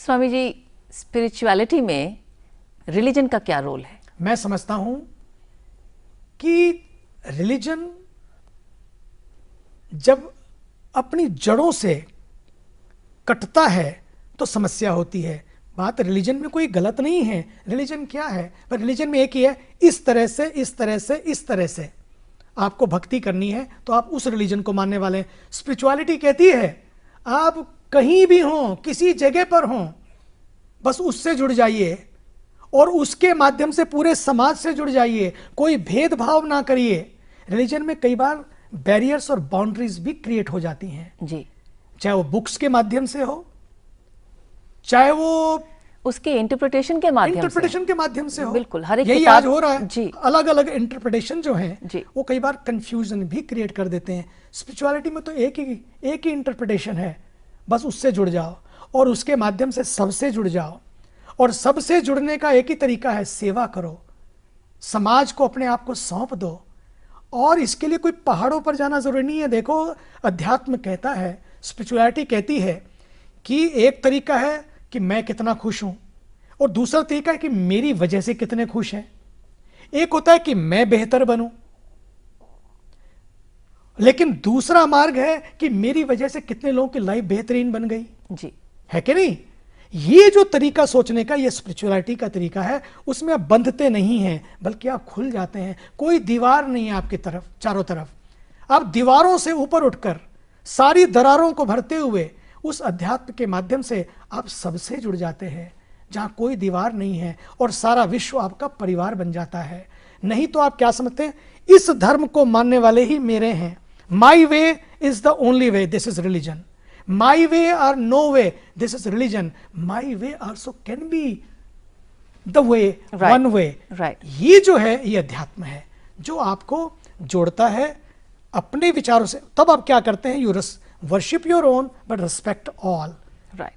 Swami ji, spirituality में religion का क्या रोल है? मैं समझता हूं कि रिलीजन जब अपनी जड़ों से कटता है तो समस्या होती है। बात रिलीजन में कोई गलत नहीं है, रिलीजन क्या है, पर रिलीजन में एक ही है, इस तरह से इस तरह से इस तरह से आपको भक्ति करनी है तो आप उस रिलीजन को मानने वाले हैं। स्पिरिचुअलिटी कहती है आप कहीं भी हों, किसी जगह पर हों, बस उससे जुड़ जाइए और उसके माध्यम से पूरे समाज से जुड़ जाइए, कोई भेदभाव ना करिए। रिलीजन में कई बार बैरियर्स और बाउंड्रीज भी क्रिएट हो जाती हैं जी, चाहे वो बुक्स के माध्यम से हो, चाहे वो उसके इंटरप्रिटेशन के माध्यम से हो। बिल्कुल, हर एक यही किताब आज हो रहा है जी। अलग अलग इंटरप्रिटेशन जो हैं जी। वो कई बार कंफ्यूजन भी क्रिएट कर देते हैं। स्पिरिचुअलिटी में तो एक ही इंटरप्रिटेशन है, बस उससे जुड़ जाओ और उसके माध्यम से सबसे जुड़ जाओ। और सबसे जुड़ने का एक ही तरीका है, सेवा करो, समाज को अपने आप को सौंप दो। और इसके लिए कोई पहाड़ों पर जाना जरूरी नहीं है। देखो, अध्यात्म कहता है, स्पिरिचुअलिटी कहती है कि एक तरीका है कि मैं कितना खुश हूं और दूसरा तरीका है कि मेरी वजह से कितने खुश हैं। एक होता है कि मैं बेहतर बनूं, लेकिन दूसरा मार्ग है कि मेरी वजह से कितने लोगों की लाइफ बेहतरीन बन गई। जी, है कि नहीं? ये जो तरीका सोचने का, ये स्पिरिचुअलिटी का तरीका है। उसमें आप बंधते नहीं हैं बल्कि आप खुल जाते हैं। कोई दीवार नहीं है आपकी तरफ, चारों तरफ। आप दीवारों से ऊपर उठकर सारी दरारों को भरते हुए उस अध्यात्म के माध्यम से आप सबसे जुड़ जाते हैं जहां कोई दीवार नहीं है और सारा विश्व आपका परिवार बन जाता है। नहीं तो आप क्या समझते हैं, इस धर्म को मानने वाले ही मेरे हैं, my way is the only way, this is religion. My way or no way, this is religion. My way also can be the way, right. one way. Right. ये जो है ये अध्यात्म है जो आपको जोड़ता है अपने विचारों से। तब आप क्या करते हैं, you worship your own but respect all. Right.